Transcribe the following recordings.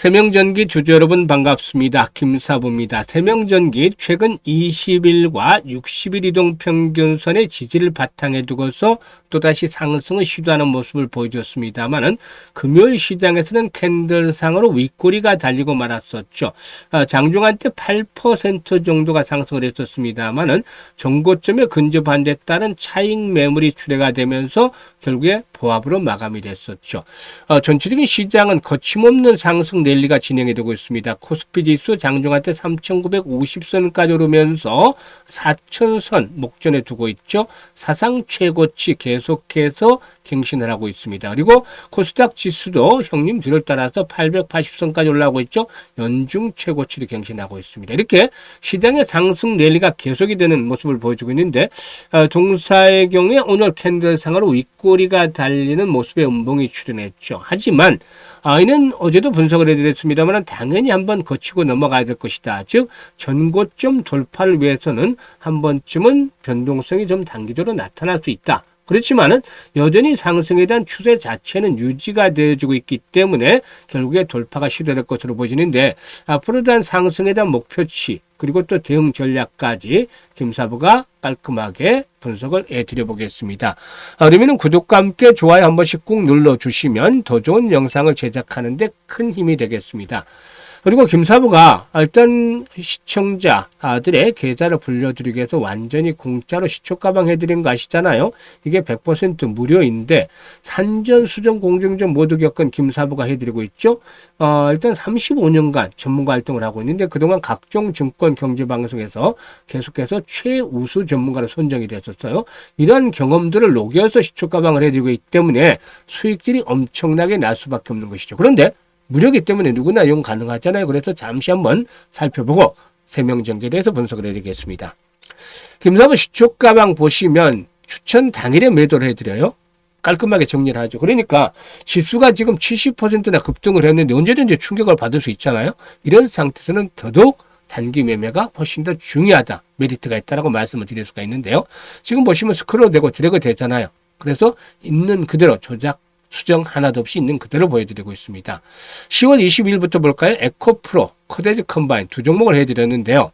세명전기 주주 여러분 반갑습니다. 김사부입니다. 세명전기 최근 20일과 60일 이동 평균선의 지지를 바탕에 두고서 또다시 상승을 시도하는 모습을 보여줬습니다만은 금요일 시장에서는 캔들상으로 윗꼬리가 달리고 말았었죠. 장중한 때 8% 정도가 상승을 했었습니다만은 정고점에 근접한 데 따른 차익 매물이 출회가 되면서 결국에 보합으로 마감이 됐었죠. 전체적인 시장은 거침없는 상승 랠리가 진행이 되고 있습니다. 코스피 지수 장중한 때 3,950선까지 오르면서 4,000선 목전에 두고 있죠. 사상 최고치 계속해서 갱신을 하고 있습니다. 그리고 코스닥 지수도 형님 뒤를 따라서 880선까지 올라오고 있죠. 연중 최고치를 갱신하고 있습니다. 이렇게 시장의 상승 랠리가 계속이 되는 모습을 보여주고 있는데 동사의 경우에 오늘 캔들상으로 윗꼬리가 달리는 모습의 음봉이 출현했죠. 하지만 이는 어제도 분석을 해드렸습니다만 당연히 한번 거치고 넘어가야 될 것이다. 즉 전고점 돌파를 위해서는 한 번쯤은 변동성이 좀 단기적으로 나타날 수 있다. 그렇지만은 여전히 상승에 대한 추세 자체는 유지가 되어지고 있기 때문에 결국에 돌파가 시도될 것으로 보이는데 앞으로 대한 상승에 대한 목표치 그리고 또 대응 전략까지 김사부가 깔끔하게 분석을 해드려 보겠습니다. 그러면 구독과 함께 좋아요 한 번씩 꾹 눌러주시면 더 좋은 영상을 제작하는 데 큰 힘이 되겠습니다. 그리고 김사부가 일단 시청자들의 계좌를 불려드리기 위해서 완전히 공짜로 시초가방 해드린 거 아시잖아요. 이게 100% 무료인데 산전수전 공정전 모두 겪은 김사부가 해드리고 있죠. 일단 35년간 전문가 활동을 하고 있는데 그동안 각종 증권 경제방송에서 계속해서 최우수 전문가로 선정이 됐었어요. 이런 경험들을 녹여서 시초가방을 해드리고 있기 때문에 수익들이 엄청나게 날 수밖에 없는 것이죠. 그런데 무료이기 때문에 누구나 이용 가능하잖아요. 그래서 잠시 한번 살펴보고 세명전기에 대해서 분석을 해드리겠습니다. 김사부 시초가방 보시면 추천 당일에 매도를 해드려요. 깔끔하게 정리를 하죠. 그러니까 지수가 지금 70%나 급등을 했는데 언제든지 충격을 받을 수 있잖아요. 이런 상태에서는 더더욱 단기 매매가 훨씬 더 중요하다. 메리트가 있다라고 말씀을 드릴 수가 있는데요. 지금 보시면 스크롤 되고 드래그 되잖아요. 그래서 있는 그대로 조작 수정 하나도 없이 있는 그대로 보여드리고 있습니다. 10월 22일부터 볼까요? 에코프로, 코데즈 컴바인 두 종목을 해드렸는데요.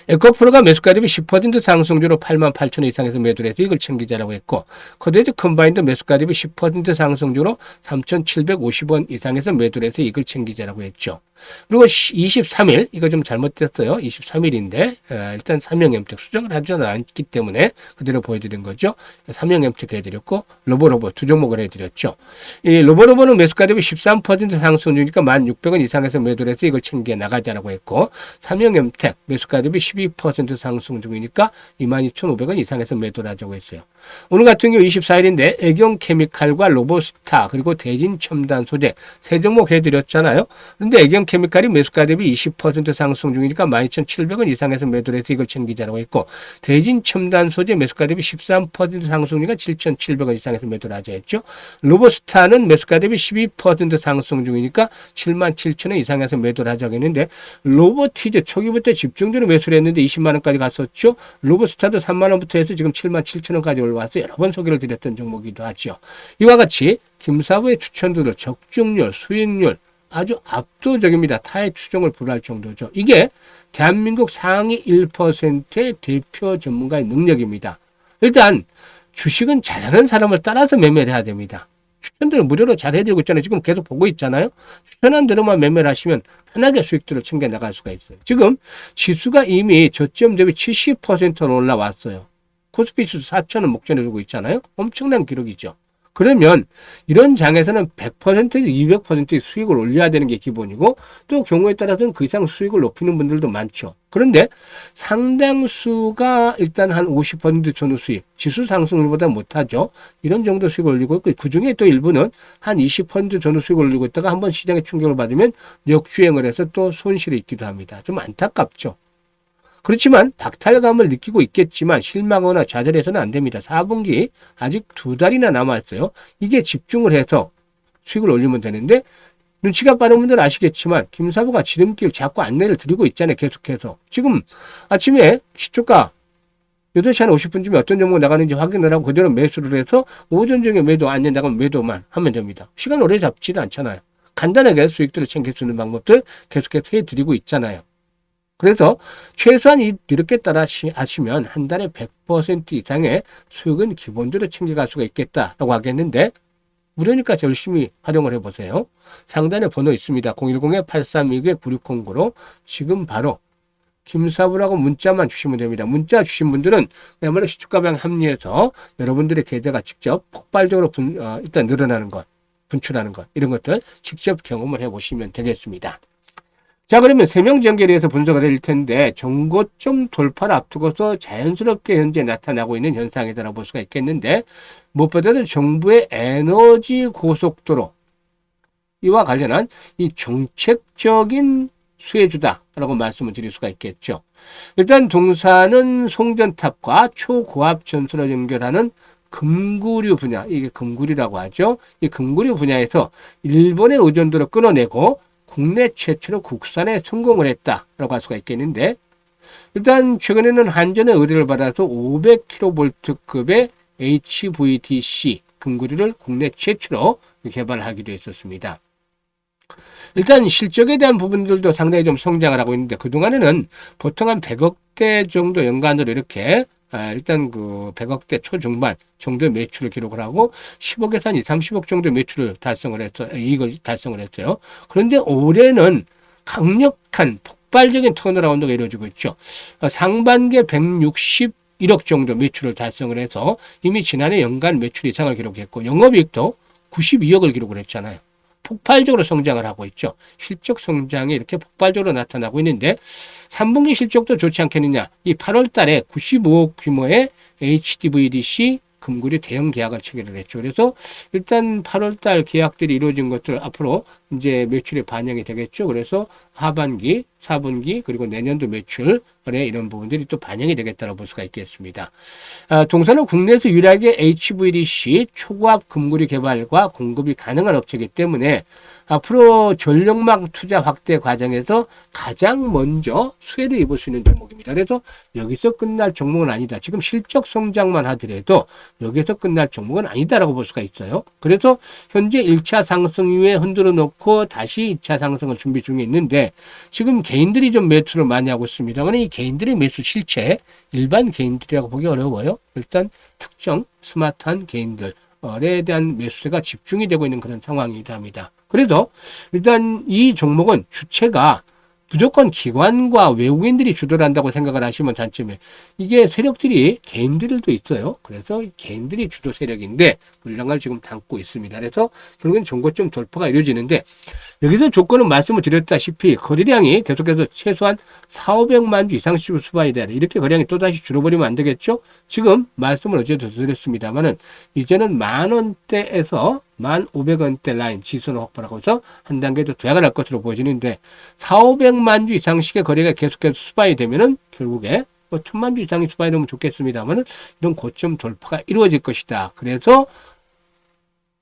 에코프로가 매수가 대비 10% 상승주로 88,000원 이상에서 매도를 해서 이걸 챙기자라고 했고 코데즈 컴바인도 매수가 대비 10% 상승주로 3,750원 이상에서 매도를 해서 이걸 챙기자라고 했죠. 그리고 23일 이거 좀 잘못됐어요. 23일인데 일단 삼형엠텍 수정을 하지 않기 때문에 그대로 보여드린 거죠. 삼형엠텍 해드렸고 로보로보 두 종목을 해드렸죠. 이 로보로보는 매수가 대비 13% 상승주니까 1,600원 이상에서 매도를 해서 이걸 챙겨 나가자라고 했고 삼형엠텍 매수가 대비 12% 상승 중이니까 22,500원 이상에서 매도를 하자고 했어요. 오늘 같은 경우 24일인데 애경케미칼과 로보스타 그리고 대진첨단 소재 세 종목 해드렸잖아요. 그런데 애경케미칼이 매수가 대비 20% 상승 중이니까 12,700원 이상에서 매도를 해서 이걸 챙기자라고 했고 대진첨단 소재 매수가 대비 13% 상승이니까 7,700원 이상에서 매도를 하자 했죠. 로보스타는 매수가 대비 12% 상승 중이니까 77,000원 이상에서 매도를 하자고 했는데 로보티즈 초기부터 집중적으로 매수를 했는데 20만원까지 갔었죠. 로보스타도 3만원부터 해서 지금 77,000원까지 올라와서 여러 번 소개를 드렸던 종목이기도 하죠. 이와 같이 김사부의 추천도들 적중률, 수익률 아주 압도적입니다. 타의 추종을 불허할 정도죠. 이게 대한민국 상위 1%의 대표 전문가의 능력입니다. 일단 주식은 잘하는 사람을 따라서 매매를 해야 됩니다. 추천들을 무료로 잘 해드리고 있잖아요. 지금 계속 보고 있잖아요. 추천한 대로만 매매를 하시면 편하게 수익들을 챙겨 나갈 수가 있어요. 지금 지수가 이미 저점 대비 70%는 올라왔어요. 코스피 지수 4,000원 목전에 두고 있잖아요. 엄청난 기록이죠. 그러면 이런 장에서는 100%에서 200%의 수익을 올려야 되는 게 기본이고 또 경우에 따라서는 그 이상 수익을 높이는 분들도 많죠. 그런데 상당수가 일단 한 50% 전후 수익, 지수 상승률보다 못하죠. 이런 정도 수익을 올리고 있고 그중에 또 일부는 한 20% 전후 수익을 올리고 있다가 한번 시장에 충격을 받으면 역주행을 해서 또 손실이 있기도 합니다. 좀 안타깝죠. 그렇지만 박탈감을 느끼고 있겠지만 실망하거나 좌절해서는 안 됩니다. 4분기 아직 2달이나 남았어요. 이게 집중을 해서 수익을 올리면 되는데 눈치가 빠른 분들은 아시겠지만 김사부가 지름길 자꾸 안내를 드리고 있잖아요. 계속해서. 지금 아침에 시초가 8시 한 50분쯤에 어떤 종목 나가는지 확인을 하고 그대로 매수를 해서 오전 중에 매도 안 된다고 하면 매도만 하면 됩니다. 시간 오래 잡지는 않잖아요. 간단하게 수익들을 챙길 수 있는 방법들 계속해서 해드리고 있잖아요. 그래서 최소한 이렇게 따라 하시면 한 달에 100% 이상의 수익은 기본적으로 챙겨갈 수가 있겠다라고 하겠는데, 무료니까 열심히 활용을 해보세요. 상단에 번호 있습니다. 010-8329-9609로 지금 바로 김사부라고 문자만 주시면 됩니다. 문자 주신 분들은 그야말로 시초가방 합리해서 여러분들의 계좌가 직접 폭발적으로 일단 늘어나는 것, 분출하는 것, 이런 것들 직접 경험을 해보시면 되겠습니다. 자, 그러면 세명 전개에 대해서 분석을 해드릴 텐데, 정고점 돌파를 앞두고서 자연스럽게 현재 나타나고 있는 현상이라고 볼 수가 있겠는데, 무엇보다도 정부의 에너지 고속도로 이와 관련한 이 정책적인 수혜주다라고 말씀을 드릴 수가 있겠죠. 일단 동사는 송전탑과 초고압 전선을 연결하는 금구류 분야, 이게 금구류라고 하죠. 이 금구류 분야에서 일본의 의존도를 끊어내고 국내 최초로 국산에 성공을 했다라고 할 수가 있겠는데, 일단 최근에는 한전의 의뢰를 받아서 500kV급의 HVDC 금구류를 국내 최초로 개발하기도 했었습니다. 일단 실적에 대한 부분들도 상당히 좀 성장을 하고 있는데, 그동안에는 보통 한 100억대 정도 연간으로 이렇게 일단 그 100억대 초중반 정도의 매출을 기록을 하고 10억에서 한 2, 30억 정도의 매출을 이익을 달성을 했어요. 그런데 올해는 강력한 폭발적인 턴어라운드가 이루어지고 있죠. 상반기에 161억 정도 매출을 달성을 해서 이미 지난해 연간 매출 이상을 기록했고, 영업이익도 92억을 기록을 했잖아요. 폭발적으로 성장을 하고 있죠. 실적 성장이 이렇게 폭발적으로 나타나고 있는데, 3분기 실적도 좋지 않겠느냐. 이 8월 달에 95억 규모의 HDVDC 금구류 대형 계약을 체결을 했죠. 그래서 일단 8월 달 계약들이 이루어진 것들 앞으로 이제 매출에 반영이 되겠죠. 그래서 하반기, 4분기, 그리고 내년도 매출에 이런 부분들이 또 반영이 되겠다고 볼 수가 있겠습니다. 동사는 국내에서 유일하게 HVDC 초고압 금구류 개발과 공급이 가능한 업체이기 때문에 앞으로 전력망 투자 확대 과정에서 가장 먼저 수혜를 입을 수 있는 종목입니다. 그래서 여기서 끝날 종목은 아니다. 지금 실적 성장만 하더라도 여기서 끝날 종목은 아니다라고 볼 수가 있어요. 그래서 현재 1차 상승 이후에 흔들어 놓고 다시 2차 상승을 준비 중에 있는데, 지금 개인들이 좀 매수를 많이 하고 있습니다만, 이 개인들의 매수 실체 일반 개인들이라고 보기 어려워요. 일단 특정 스마트한 개인들에 대한 매수세가 집중이 되고 있는 그런 상황이기도 합니다. 그래서 일단 이 종목은 주체가 무조건 기관과 외국인들이 주도를 한다고 생각을 하시면 단점이에요. 이게 세력들이 개인들도 있어요. 그래서 개인들이 주도 세력인데 물량을 지금 담고 있습니다. 그래서 결국엔 정고점 돌파가 이루어지는데, 여기서 조건은 말씀을 드렸다시피 거래량이 계속해서 최소한 4,500만 주 이상씩 수반이 돼야 돼. 이렇게 거래량이 또다시 줄어버리면 안 되겠죠? 지금 말씀을 어제도 드렸습니다만은 이제는 10,000원대에서 1,500원대 라인 지수를 확보하고 해서 한 단계 더 도약을 것으로 보여지는데, 4,500만 주 이상씩의 거래가 계속해서 수반이 되면은 결국에 1,000만 주 이상이 수반이 되면 좋겠습니다만은 이런 고점 돌파가 이루어질 것이다. 그래서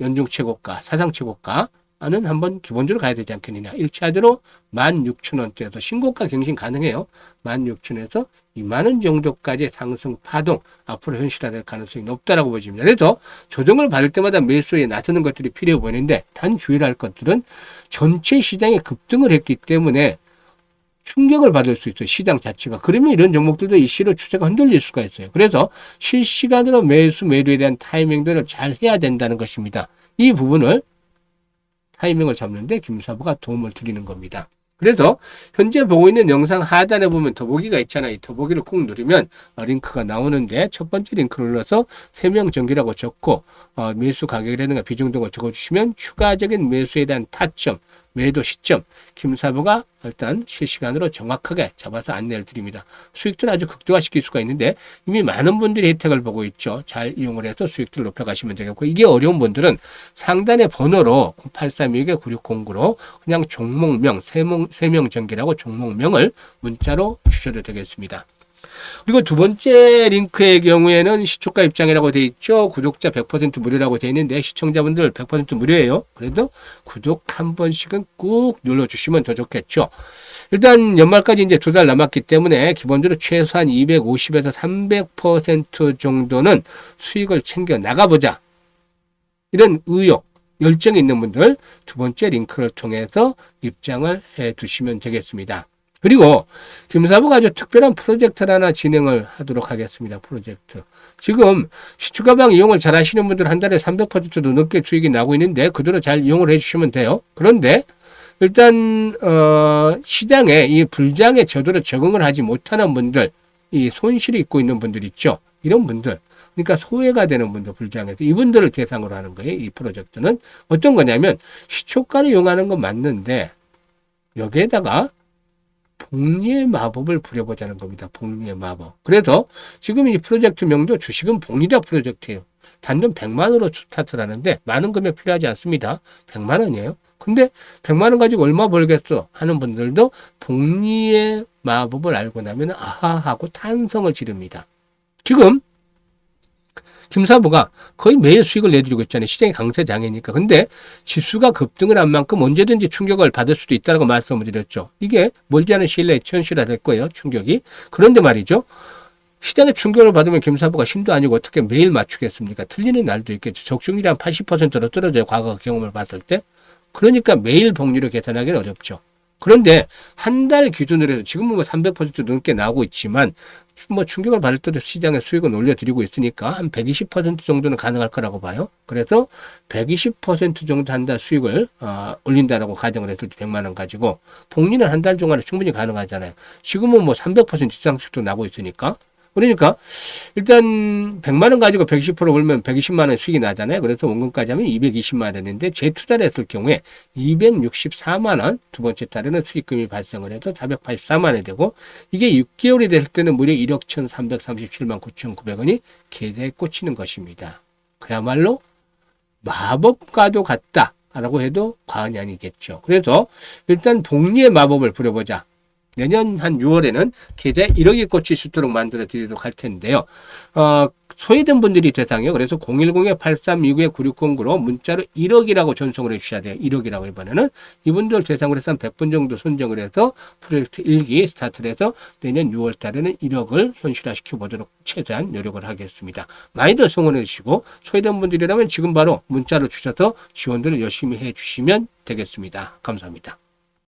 연중 최고가, 사상 최고가 는 한번 기본적으로 가야 되지 않겠느냐. 1차대로 16,000원대에서 신고가 경신 가능해요. 16,000원에서 20,000원 정도까지 상승 파동 앞으로 현실화될 가능성이 높다라고 보여집니다. 그래서 조정을 받을 때마다 매수에 나서는 것들이 필요해 보이는데, 단 주의할 것들은 전체 시장이 급등을 했기 때문에 충격을 받을 수 있어요. 시장 자체가. 그러면 이런 종목들도 일시로 추세가 흔들릴 수가 있어요. 그래서 실시간으로 매도에 대한 타이밍들을 잘 해야 된다는 것입니다. 이 부분을 타이밍을 잡는데 김사부가 도움을 드리는 겁니다. 그래서 현재 보고 있는 영상 하단에 보면 더보기가 있잖아요. 이 더보기를 꾹 누르면 링크가 나오는데, 첫 번째 링크를 눌러서 세명 전기라고 적고 매수 가격이라든가 비중 등을 적어주시면 추가적인 매수에 대한 타점, 매도 시점 김사부가 일단 실시간으로 정확하게 잡아서 안내를 드립니다. 수익도 아주 극대화시킬 수가 있는데 이미 많은 분들이 혜택을 보고 있죠. 잘 이용을 해서 수익들을 높여가시면 되겠고, 이게 어려운 분들은 상단의 번호로 8326-9609로 그냥 종목명, 세명 전기라고 종목명을 문자로 주셔도 되겠습니다. 그리고 두 번째 링크의 경우에는 시초가 입장이라고 되어 있죠. 구독자 100% 무료라고 되어 있는데 시청자분들 100% 무료예요. 그래도 구독 한 번씩은 꾹 눌러주시면 더 좋겠죠. 일단 연말까지 이제 2달 남았기 때문에 기본적으로 최소한 250에서 300% 정도는 수익을 챙겨 나가보자. 이런 의욕, 열정이 있는 분들 두 번째 링크를 통해서 입장을 해 두시면 되겠습니다. 그리고 김사부가 아주 특별한 프로젝트를 하나 진행을 하도록 하겠습니다. 프로젝트. 지금 시추가방 이용을 잘 하시는 분들 한 달에 300%도 넘게 수익이 나고 있는데 그대로 잘 이용을 해 주시면 돼요. 그런데 일단 시장에 이 불장의 저도로 적응을 하지 못하는 분들, 이 손실이 있고 있는 분들 있죠. 이런 분들, 그러니까 소외가 되는 분들 불장에서 이분들을 대상으로 하는 거예요. 이 프로젝트는 어떤 거냐면 시초가를 이용하는 건 맞는데 여기에다가 복리의 마법을 부려보자는 겁니다. 복리의 마법. 그래서 지금 이 프로젝트 명도 주식은 복리다 프로젝트예요. 단돈 100만 원으로 스타트를 하는데 많은 금액 필요하지 않습니다. 100만 원이에요. 근데 100만 원 가지고 얼마 벌겠어 하는 분들도 복리의 마법을 알고 나면 아하 하고 탄성을 지릅니다. 지금 김사부가 거의 매일 수익을 내드리고 있잖아요. 시장이 강세장이니까. 근데 지수가 급등을 한 만큼 언제든지 충격을 받을 수도 있다고 말씀을 드렸죠. 이게 멀지 않은 시일 내에 현실화될 거예요. 충격이. 그런데 말이죠. 시장에 충격을 받으면 김사부가 신도 아니고 어떻게 매일 맞추겠습니까? 틀리는 날도 있겠죠. 적중률이 한 80%로 떨어져요. 과거 경험을 봤을 때. 그러니까 매일 복리를 계산하기는 어렵죠. 그런데 한 달 기준으로 해서 지금은 뭐 300% 넘게 나오고 있지만 뭐 충격을 받을 때도 시장의 수익은 올려드리고 있으니까 한 120% 정도는 가능할 거라고 봐요. 그래서 120% 정도 한 달 수익을 올린다라고 가정을 했을 때 100만 원 가지고 복리는 한 달 동안에 충분히 가능하잖아요. 지금은 뭐 300% 이상 수익도 나고 있으니까. 그러니까 일단 100만 원 가지고 120% 벌면 120만 원 수익이 나잖아요. 그래서 원금까지 하면 220만 원 했는데 재투자를 했을 경우에 264만 원 두 번째 달에는 수익금이 발생을 해서 484만 원이 되고 이게 6개월이 될 때는 무려 1억 1,337만 9,900원이 계좌에 꽂히는 것입니다. 그야말로 마법과도 같다라고 해도 과언이 아니겠죠. 그래서 일단 복리의 마법을 부려보자. 내년 한 6월에는 계좌에 1억이 꽂힐 수 있도록 만들어 드리도록 할 텐데요. 소외된 분들이 대상이에요. 그래서 010-8329-9609로 문자로 1억이라고 전송을 해주셔야 돼요. 1억이라고 이번에는. 이분들 대상으로 해서 한 100분 정도 선정을 해서 프로젝트 1기 스타트를 해서 내년 6월 달에는 1억을 현실화시켜 보도록 최대한 노력을 하겠습니다. 많이들 성원해 주시고 소외된 분들이라면 지금 바로 문자로 주셔서 지원들을 열심히 해 주시면 되겠습니다. 감사합니다.